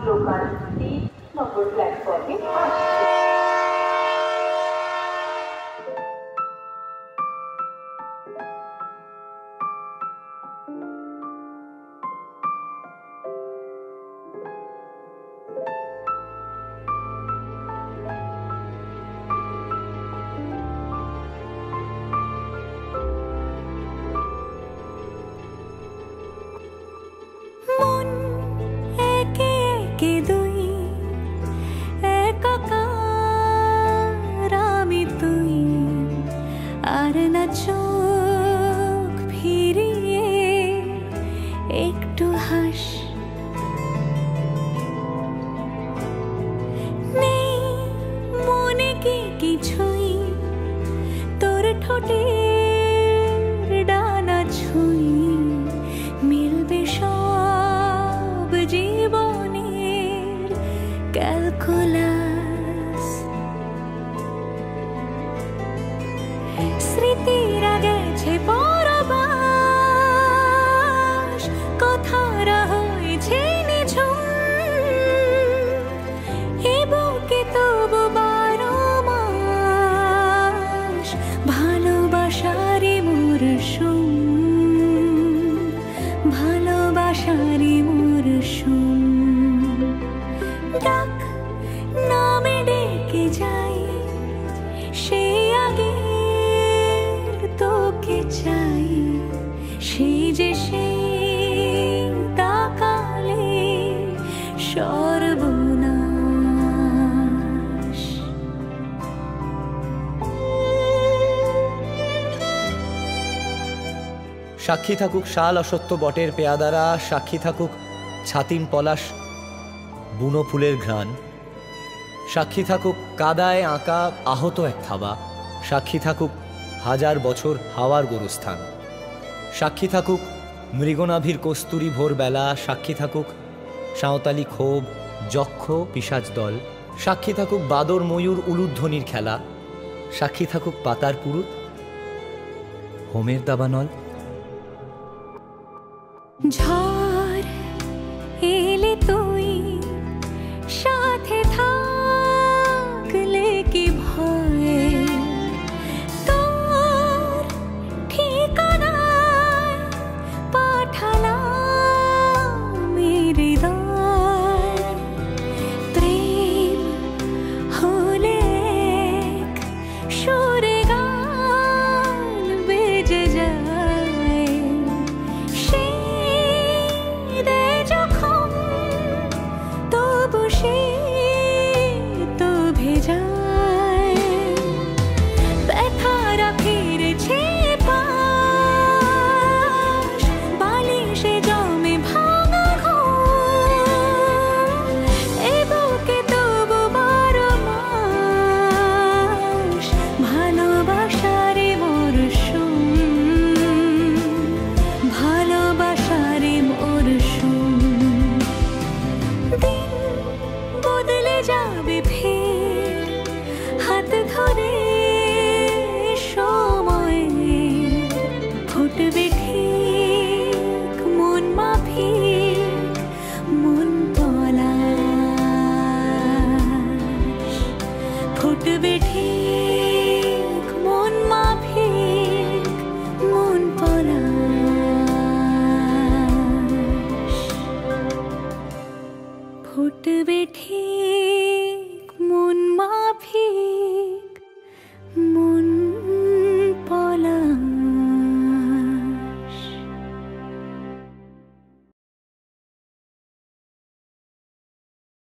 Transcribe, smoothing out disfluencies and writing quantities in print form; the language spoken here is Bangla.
লোকাল 3 নম্বর প্ল্যাটফর্মে আসছে। সাক্ষী থাকুক শাল অসত্য বটের পেয়াদারা, সাক্ষী থাকুক ছাতিম পলাশ বুনো ফুলের ঘ্রাণ, সাক্ষী থাকুক কাদায় আঁকা আহত এক থাবা, সাক্ষী থাকুক হাজার বছর হাওয়ার গোরস্থান, সাক্ষী থাকুক মৃগনাভির কস্তুরী ভোরবেলা, সাক্ষী থাকুক সাঁওতালি ক্ষোভ যক্ষ পিশাচ দল, সাক্ষী থাকুক বাদর ময়ূর উলুধ্বনির খেলা, সাক্ষী থাকুক পাতার পুরুত হোমের দাবানল। ঝড় এলে তুই সাথে থাকলে কি ভয়, তোর ঠিকানায় পাঠালাম হৃদয়, প্রেম হলে এক সুরে গান বেজে যায়, ফুটবে ঠিক